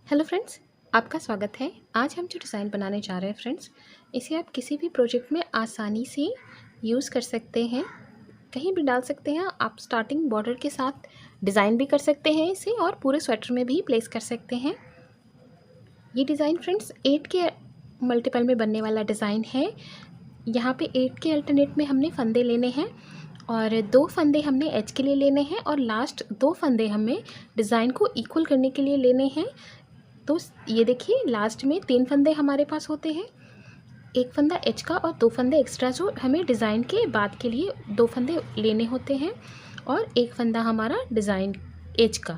Hello friends, आपका स्वागत है। आज हम जो डिज़ाइन बनाने जा रहे हैं फ्रेंड्स, इसे आप किसी भी प्रोजेक्ट में आसानी से यूज़ कर सकते हैं, कहीं भी डाल सकते हैं। आप स्टार्टिंग बॉर्डर के साथ डिज़ाइन भी कर सकते हैं इसे, और पूरे स्वेटर में भी प्लेस कर सकते हैं। ये डिज़ाइन फ्रेंड्स 8 के मल्टीपल में बनने वाला डिज़ाइन है। यहाँ पे 8 के अल्टरनेट में हमने फंदे लेने हैं और 2 फंदे हमने एज के लिए लेने हैं और लास्ट 2 फंदे हमें डिज़ाइन को इक्वल करने के लिए लेने हैं। तो ये देखिए, लास्ट में 3 फंदे हमारे पास होते हैं, एक फंदा एज का और 2 फंदे एक्स्ट्रा जो हमें डिज़ाइन के बाद के लिए 2 फंदे लेने होते हैं, और एक फंदा हमारा डिज़ाइन एज का।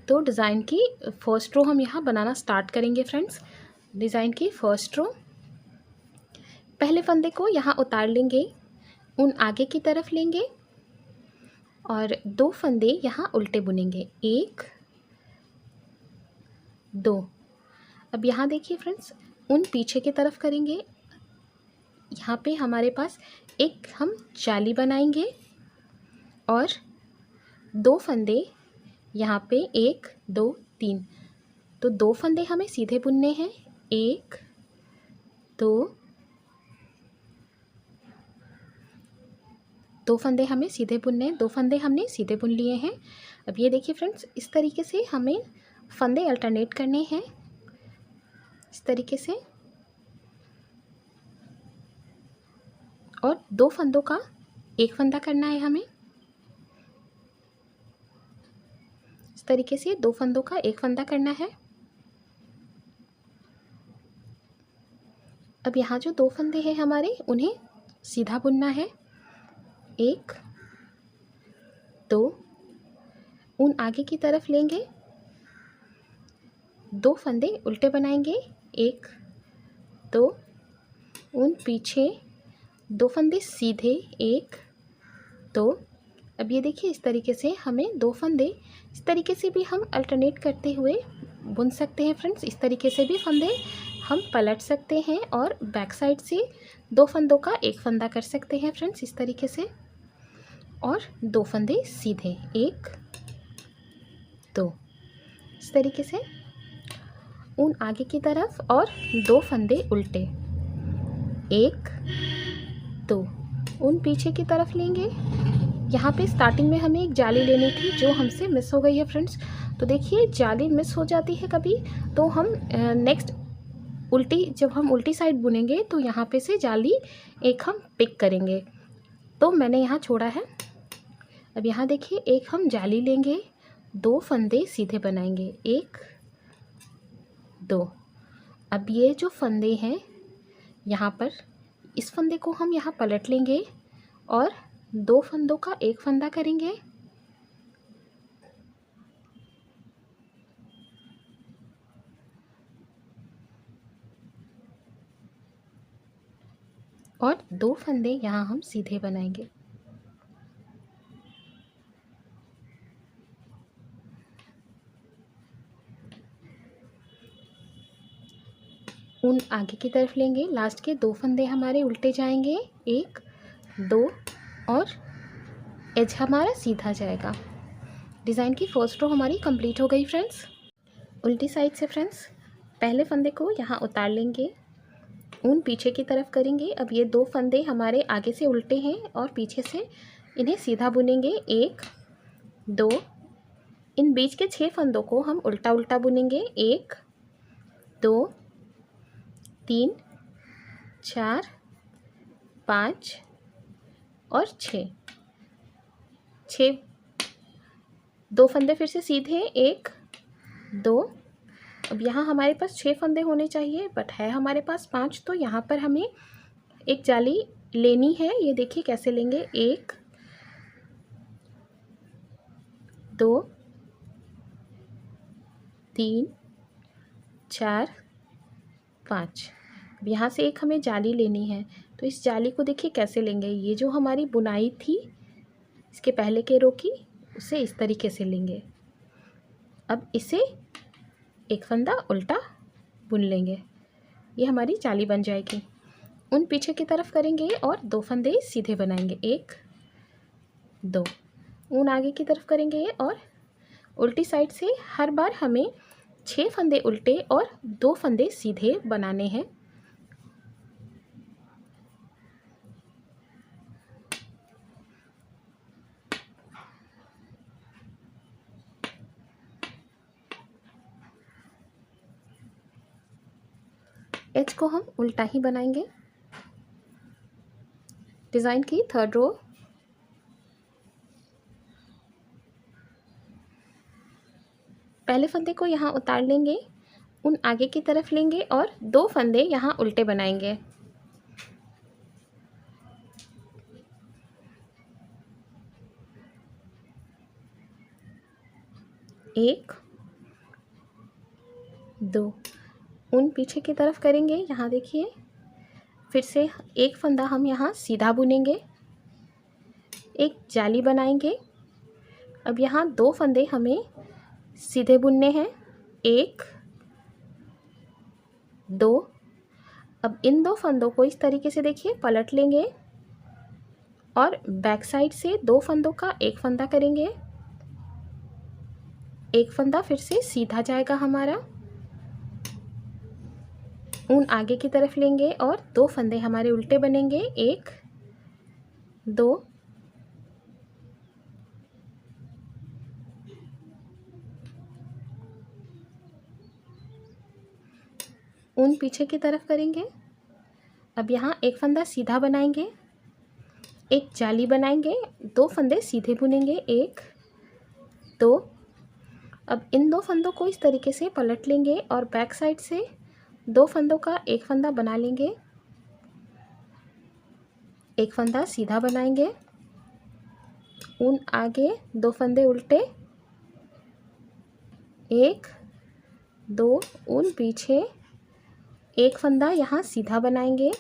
तो डिज़ाइन की फर्स्ट रो हम यहाँ बनाना स्टार्ट करेंगे फ्रेंड्स। डिज़ाइन की फर्स्ट रो, पहले फंदे को यहाँ उतार लेंगे, उन आगे की तरफ लेंगे और 2 फंदे यहाँ उल्टे बुनेंगे, 1 2। अब यहाँ देखिए फ्रेंड्स, उन पीछे की तरफ करेंगे। यहाँ पे हमारे पास एक हम जाली बनाएंगे और 2 फंदे यहाँ पे 1 2 3। तो 2 फंदे हमें सीधे बुनने हैं, 1 2। 2 फंदे हमें सीधे बुनने हैं, 2 फंदे हमने सीधे बुन लिए हैं। अब ये देखिए फ्रेंड्स, इस तरीके से हमें फंदे अल्टरनेट करने हैं, इस तरीके से। और 2 फंदों का एक फंदा करना है हमें, इस तरीके से 2 फंदों का एक फंदा करना है। अब यहाँ जो 2 फंदे हैं हमारे, उन्हें सीधा बुनना है, 1 2। उन आगे की तरफ लेंगे, 2 फंदे उल्टे बनाएंगे, 1 2। उन पीछे 2 फंदे सीधे, 1 2। अब ये देखिए, इस तरीके से हमें 2 फंदे, इस तरीके से भी हम अल्टरनेट करते हुए बुन सकते हैं फ्रेंड्स। इस तरीके से भी फंदे हम पलट सकते हैं और बैक साइड से 2 फंदों का एक फंदा कर सकते हैं फ्रेंड्स, इस तरीके से। और 2 फंदे सीधे, 1 2, इस तरीके से। उन आगे की तरफ और 2 फंदे उल्टे, 1 2। उन पीछे की तरफ लेंगे। यहाँ पे स्टार्टिंग में हमें एक जाली लेनी थी जो हमसे मिस हो गई है फ्रेंड्स। तो देखिए, जाली मिस हो जाती है कभी, तो हम नेक्स्ट जब हम उल्टी साइड बुनेंगे तो यहाँ पे से जाली एक हम पिक करेंगे। तो मैंने यहाँ छोड़ा है। अब यहाँ देखिए, एक हम जाली लेंगे, 2 फंदे सीधे बनाएंगे, 1 2। अब ये जो फंदे हैं यहाँ पर, इस फंदे को हम यहाँ पलट लेंगे और 2 फंदों का एक फंदा करेंगे, और 2 फंदे यहाँ हम सीधे बनाएंगे। उन आगे की तरफ लेंगे, लास्ट के 2 फंदे हमारे उल्टे जाएंगे, 1 2, और एज हमारा सीधा जाएगा। डिज़ाइन की फर्स्ट रो हमारी कंप्लीट हो गई फ्रेंड्स। उल्टी साइड से फ्रेंड्स, पहले फंदे को यहाँ उतार लेंगे, उन पीछे की तरफ करेंगे। अब ये 2 फंदे हमारे आगे से उल्टे हैं और पीछे से इन्हें सीधा बुनेंगे, 1 2। इन बीच के 6 फंदों को हम उल्टा उल्टा बुनेंगे, 1 2 3 4 5 और 6। 2 फंदे फिर से सीधे, 1 2। अब यहाँ हमारे पास 6 फंदे होने चाहिए, बट है हमारे पास 5। तो यहाँ पर हमें एक जाली लेनी है। ये देखिए कैसे लेंगे, 1 2 3 4 5। अब यहाँ से एक हमें जाली लेनी है। तो इस जाली को देखिए कैसे लेंगे, ये जो हमारी बुनाई थी इसके पहले के रो की, उसे इस तरीके से लेंगे। अब इसे एक फंदा उल्टा बुन लेंगे, ये हमारी जाली बन जाएगी। उन पीछे की तरफ करेंगे और 2 फंदे सीधे बनाएंगे, 1 2। उन आगे की तरफ करेंगे और उल्टी साइड से हर बार हमें 6 फंदे उल्टे और 2 फंदे सीधे बनाने हैं। एज को हम उल्टा ही बनाएंगे। डिज़ाइन की 3rd रो, पहले फंदे को यहाँ उतार लेंगे, उन आगे की तरफ लेंगे और 2 फंदे यहाँ उल्टे बनाएंगे। एक, दो, उन पीछे की तरफ करेंगे। यहाँ देखिए, फिर से एक फंदा हम यहाँ सीधा बुनेंगे, एक जाली बनाएंगे। अब यहाँ 2 फंदे हमें सीधे बुनने हैं, 1, 2। अब इन 2 फंदों को इस तरीके से देखिए पलट लेंगे और बैक साइड से 2 फंदों का एक फंदा करेंगे। एक फंदा फिर से सीधा जाएगा हमारा, ऊन आगे की तरफ लेंगे और 2 फंदे हमारे उल्टे बनेंगे, 1, 2। ऊन पीछे की तरफ करेंगे। अब यहाँ एक फंदा सीधा बनाएंगे, एक जाली बनाएंगे, 2 फंदे सीधे बुनेंगे, 1, 2। अब इन 2 फंदों को इस तरीके से पलट लेंगे और बैक साइड से 2 फंदों का एक फंदा बना लेंगे, एक फंदा सीधा बनाएंगे, ऊन आगे, 2 फंदे उल्टे, 1, 2, ऊन पीछे, एक फंदा यहाँ सीधा बनाएंगे,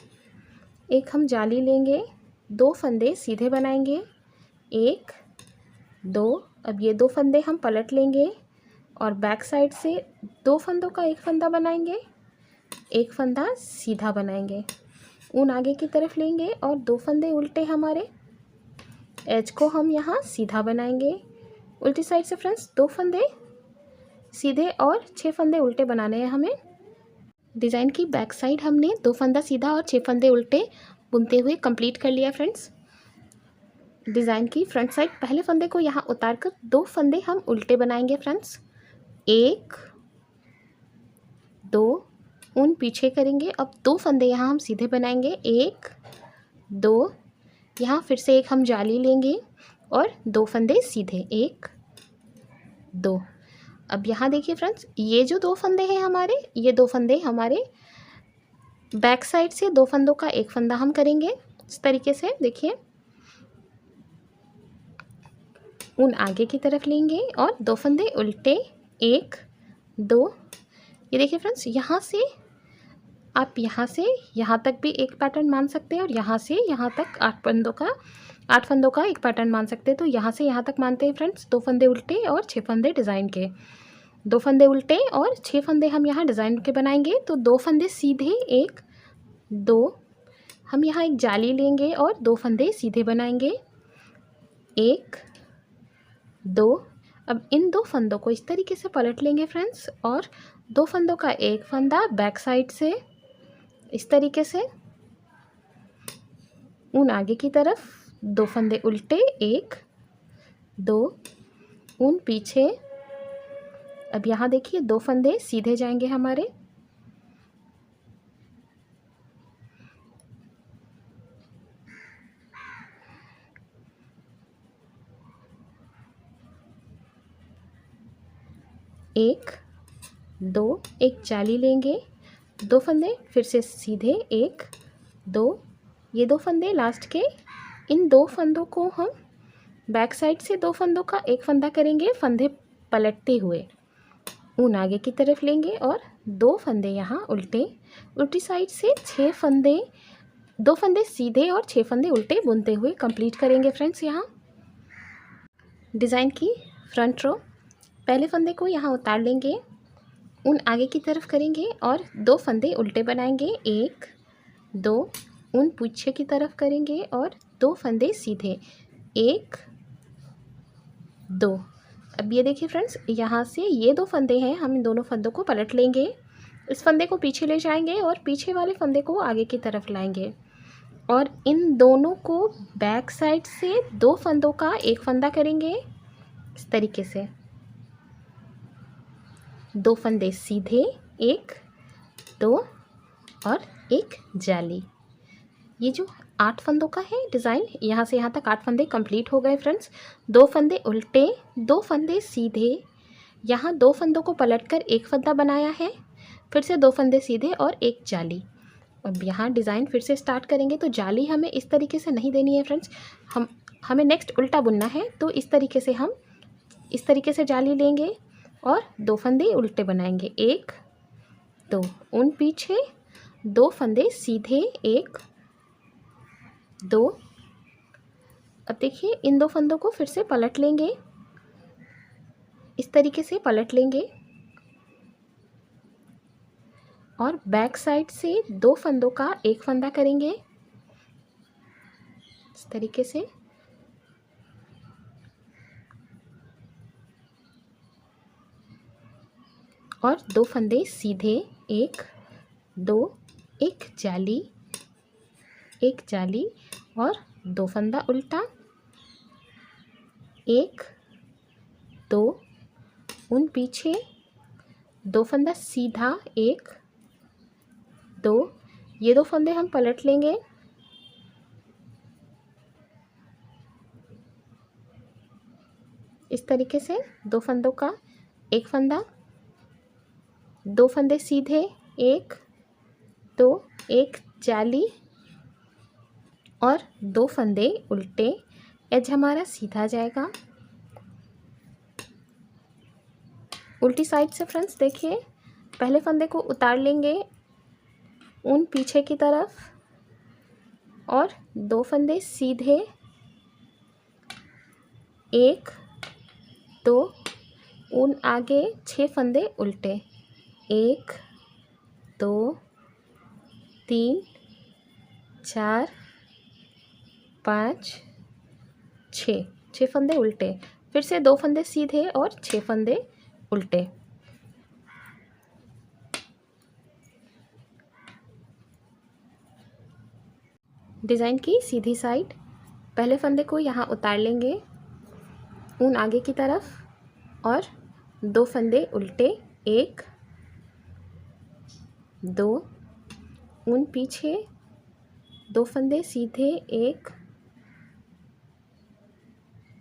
एक हम जाली लेंगे, 2 फंदे सीधे बनाएंगे, 1, 2। अब ये 2 फंदे हम पलट लेंगे और बैक साइड से 2 फंदों का एक फंदा बनाएंगे, एक फंदा सीधा बनाएंगे, ऊन आगे की तरफ लेंगे और 2 फंदे उल्टे हमारे, एज को हम यहाँ सीधा बनाएंगे। उल्टी साइड से फ्रेंड्स 2 फंदे सीधे और 6 फंदे उल्टे बनाने हैं हमें। डिज़ाइन की बैक साइड हमने 2 फंदा सीधा और 6 फंदे उल्टे बुनते हुए कंप्लीट कर लिया फ्रेंड्स। डिज़ाइन की फ्रंट साइड, पहले फंदे को यहाँ उतार कर 2 फंदे हम उल्टे बनाएंगे फ्रेंड्स, 1, 2, ऊन पीछे करेंगे। अब 2 फंदे यहाँ हम सीधे बनाएंगे, 1, 2। यहाँ फिर से एक हम जाली लेंगे और 2 फंदे सीधे, 1, 2। अब यहाँ देखिए फ्रेंड्स, ये जो 2 फंदे हैं हमारे, ये 2 फंदे हमारे बैक साइड से 2 फंदों का एक फंदा हम करेंगे इस तरीके से। देखिए, ऊन आगे की तरफ लेंगे और 2 फंदे उल्टे, 1, 2। ये देखिए फ्रेंड्स, यहाँ से आप यहाँ से यहाँ तक भी एक पैटर्न मान सकते हैं और यहाँ से यहाँ तक 8 फंदों का एक पैटर्न मान सकते हैं। तो यहाँ से यहाँ तक मानते हैं फ्रेंड्स, 2 फंदे उल्टे और 6 फंदे डिज़ाइन के, 2 फंदे उल्टे और 6 फंदे हम यहाँ डिज़ाइन के बनाएंगे। तो 2 फंदे सीधे, 1, 2। हम यहाँ एक जाली लेंगे और 2 फंदे सीधे बनाएंगे, 1, 2। अब इन 2 फंदों को इस तरीके से पलट लेंगे फ्रेंड्स और 2 फंदों का एक फंदा बैक साइड से इस तरीके से, ऊन आगे की तरफ, 2 फंदे उल्टे, 1, 2, ऊन पीछे। अब यहाँ देखिए 2 फंदे सीधे जाएंगे हमारे, एक, 2, एक जाली लेंगे, 2 फंदे फिर से सीधे, 1, 2। ये 2 फंदे लास्ट के, इन 2 फंदों को हम बैक साइड से 2 फंदों का एक फंदा करेंगे, फंदे पलटते हुए, ऊन आगे की तरफ लेंगे और 2 फंदे यहाँ उल्टे, उल्टी साइड से 6 फंदे, 2 फंदे सीधे और 6 फंदे उल्टे बुनते हुए कंप्लीट करेंगे फ्रेंड्स। यहाँ डिज़ाइन की फ्रंट रो, पहले फंदे को यहाँ उतार लेंगे, ऊन आगे की तरफ करेंगे और 2 फंदे उल्टे बनाएंगे, 1, 2, ऊन पीछे की तरफ करेंगे और 2 फंदे सीधे, 1, 2। अब ये देखिए फ्रेंड्स, यहाँ से ये 2 फंदे हैं, हम इन दोनों फंदों को पलट लेंगे। इस फंदे को पीछे ले जाएंगे और पीछे वाले फंदे को आगे की तरफ लाएंगे और इन दोनों को बैक साइड से 2 फंदों का एक फंदा करेंगे इस तरीके से। 2 फंदे सीधे, 1 2 और एक जाली। ये जो 8 फंदों का है डिज़ाइन, यहाँ से यहाँ तक 8 फंदे कंप्लीट हो गए फ्रेंड्स। 2 फंदे उल्टे, 2 फंदे सीधे, यहाँ 2 फंदों को पलटकर एक फंदा बनाया है, फिर से 2 फंदे सीधे और एक जाली। अब यहाँ डिज़ाइन फिर से स्टार्ट करेंगे तो जाली हमें इस तरीके से नहीं देनी है फ्रेंड्स, हमें नेक्स्ट उल्टा बुनना है। तो इस तरीके से हम इस तरीके से जाली लेंगे और 2 फंदे उल्टे बनाएंगे, 1 2, उन पीछे 2 फंदे सीधे, 1 2। अब देखिए इन 2 फंदों को फिर से पलट लेंगे, इस तरीके से पलट लेंगे और बैक साइड से 2 फंदों का एक फंदा करेंगे इस तरीके से। और 2 फंदे सीधे, 1 2, एक जाली, एक जाली और 2 फंदा उल्टा, 1 2, उन पीछे 2 फंदा सीधा, 1 2, ये 2 फंदे हम पलट लेंगे इस तरीके से। 2 फंदों का एक फंदा, 2 फंदे सीधे, 1 2, एक जाली और 2 फंदे उल्टे, एज हमारा सीधा जाएगा उल्टी साइड से। फ्रेंड्स देखिए, पहले फंदे को उतार लेंगे उन पीछे की तरफ और 2 फंदे सीधे, 1 2, उन आगे 6 फंदे उल्टे, 1 2 3 4 5 6 फंदे उल्टे, फिर से 2 फंदे सीधे और 6 फंदे उल्टे। डिज़ाइन की सीधी साइड, पहले फंदे को यहाँ उतार लेंगे ऊन आगे की तरफ और 2 फंदे उल्टे, 1 2, ऊन पीछे 2 फंदे सीधे, 1,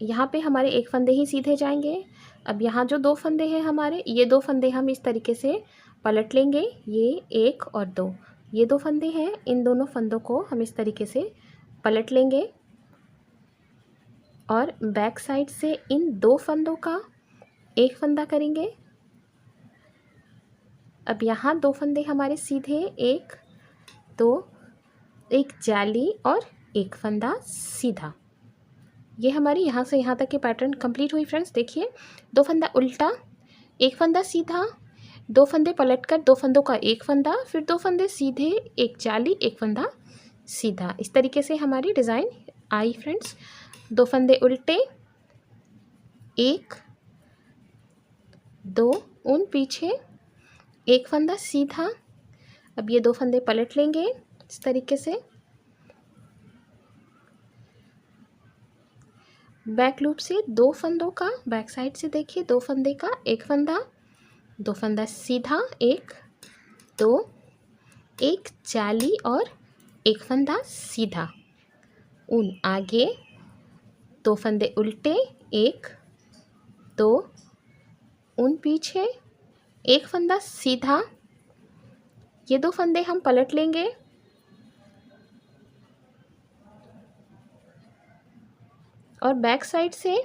यहाँ पे हमारे एक फंदे ही सीधे जाएंगे। अब यहाँ जो 2 फंदे हैं हमारे, ये 2 फंदे हम इस तरीके से पलट लेंगे, ये 1 और 2, ये 2 फंदे हैं, इन दोनों फंदों को हम इस तरीके से पलट लेंगे और बैक साइड से इन 2 फंदों का एक फंदा करेंगे। अब यहाँ 2 फंदे हमारे सीधे, 1 2, एक जाली और एक फंदा सीधा। ये हमारी यहाँ से यहाँ तक की पैटर्न कंप्लीट हुई फ्रेंड्स। देखिए, 2 फंदा उल्टा, एक फंदा सीधा, 2 फंदे पलटकर 2 फंदों का एक फंदा, फिर 2 फंदे सीधे, एक जाली, एक फंदा सीधा। इस तरीके से हमारी डिज़ाइन आई फ्रेंड्स। 2 फंदे उल्टे, 1 2, उन पीछे एक फंदा सीधा। अब ये 2 फंदे पलट लेंगे इस तरीके से। बैक लूप से 2 फंदों का, बैक साइड से देखिए 2 फंदे का एक फंदा, 2 फंदा सीधा, 1 2, एक जाली और एक फंदा सीधा, ऊन आगे 2 फंदे उल्टे, 1 2, ऊन पीछे एक फंदा सीधा, ये 2 फंदे हम पलट लेंगे और बैक साइड से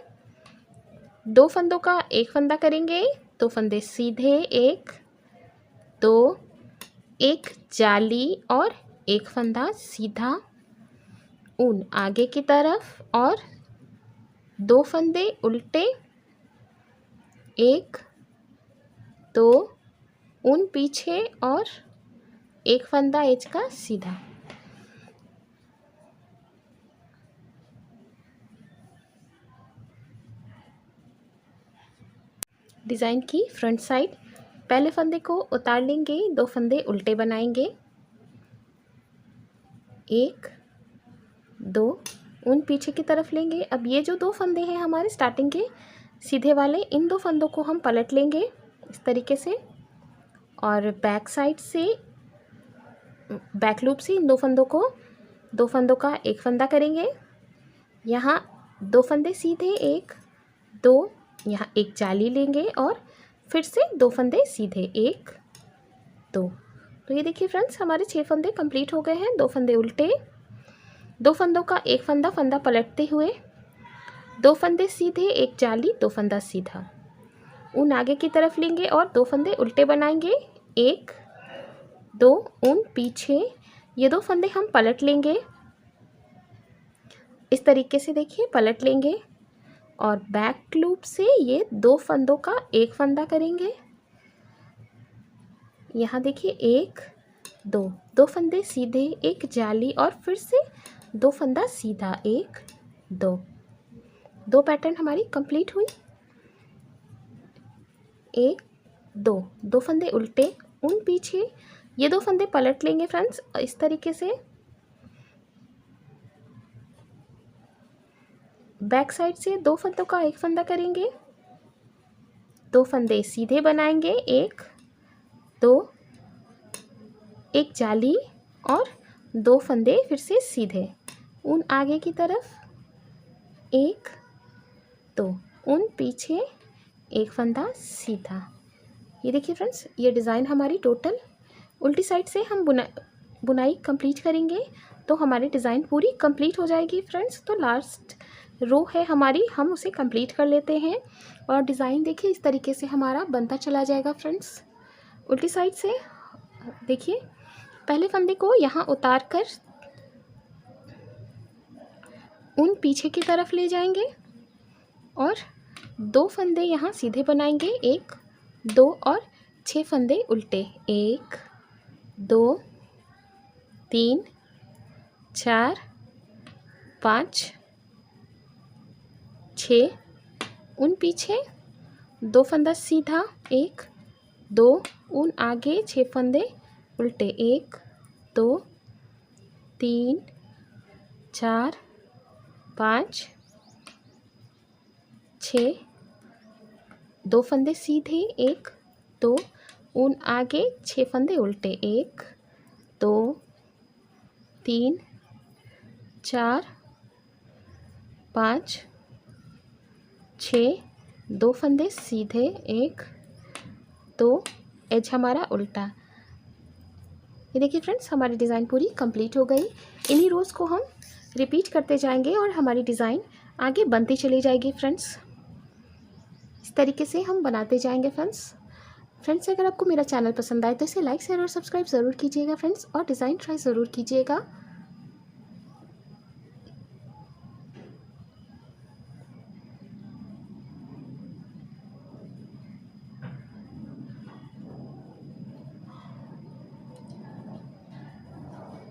2 फंदों का एक फंदा करेंगे, 2 फंदे सीधे, 1 2, एक जाली और एक फंदा सीधा, ऊन आगे की तरफ और 2 फंदे उल्टे, 1 2, ऊन पीछे और एक फंदा एज का सीधा। डिज़ाइन की फ्रंट साइड। पहले फंदे को उतार लेंगे, 2 फंदे उल्टे बनाएंगे, 1 2, उन पीछे की तरफ लेंगे। अब ये जो 2 फंदे हैं हमारे स्टार्टिंग के सीधे वाले, इन 2 फंदों को हम पलट लेंगे इस तरीके से, और बैक साइड से, बैक लूप से इन 2 फंदों को, 2 फंदों का एक फंदा करेंगे, यहाँ 2 फंदे सीधे, 1 2, यहाँ एक जाली लेंगे और फिर से 2 फंदे सीधे, 1 2। तो ये देखिए फ्रेंड्स, हमारे 6 फंदे कंप्लीट हो गए हैं। 2 फंदे उल्टे, 2 फंदों का एक फंदा पलटते हुए, 2 फंदे सीधे, एक जाली, 2 फंदा सीधा, ऊन आगे की तरफ लेंगे और 2 फंदे उल्टे बनाएंगे, 1 2, ऊन पीछे, ये 2 फंदे हम पलट लेंगे इस तरीके से, देखिए पलट लेंगे और बैक लूप से ये 2 फंदों का एक फंदा करेंगे, यहाँ देखिए 1 2, 2 फंदे सीधे, एक जाली और फिर से 2 फंदा सीधा, 1 2, 2 पैटर्न हमारी कंप्लीट हुई। 1 2, 2 फंदे उल्टे, उन पीछे, ये 2 फंदे पलट लेंगे फ्रेंड्स इस तरीके से, बैक साइड से 2 फंदों का एक फंदा करेंगे, 2 फंदे सीधे बनाएंगे, 1 2, एक जाली और 2 फंदे फिर से सीधे, ऊन आगे की तरफ, 1 2, ऊन पीछे, एक फंदा सीधा। ये देखिए फ्रेंड्स, ये डिज़ाइन हमारी टोटल उल्टी साइड से हम बुनाई कंप्लीट करेंगे तो हमारी डिज़ाइन पूरी कंप्लीट हो जाएगी फ्रेंड्स। तो लास्ट रो है हमारी, हम उसे कंप्लीट कर लेते हैं और डिज़ाइन देखिए इस तरीके से हमारा बनता चला जाएगा फ्रेंड्स। उल्टी साइड से देखिए, पहले फंदे को यहाँ उतार कर ऊन पीछे की तरफ ले जाएंगे और 2 फंदे यहाँ सीधे बनाएंगे, 1 2 और 6 फंदे उल्टे, 1 2 3 4 5 6, ऊन पीछे, 2 फंदा सीधा, 1 2, ऊन आगे, 6 फंदे उल्टे, 1 2 3 4 5 6, 2 फंदे सीधे, 1 2, ऊन आगे, 6 फंदे उल्टे, 1 2 3 4 5 6, 2 फंदे सीधे, 1 2, एज हमारा उल्टा। ये देखिए फ्रेंड्स, हमारी डिज़ाइन पूरी कंप्लीट हो गई। इन्हीं रोज़ को हम रिपीट करते जाएंगे और हमारी डिज़ाइन आगे बनती चली जाएगी फ्रेंड्स। इस तरीके से हम बनाते जाएंगे फ्रेंड्स। अगर आपको मेरा चैनल पसंद आए तो इसे लाइक शेयर और सब्सक्राइब ज़रूर कीजिएगा फ्रेंड्स, और डिज़ाइन ट्राई ज़रूर कीजिएगा।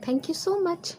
Thank you so much.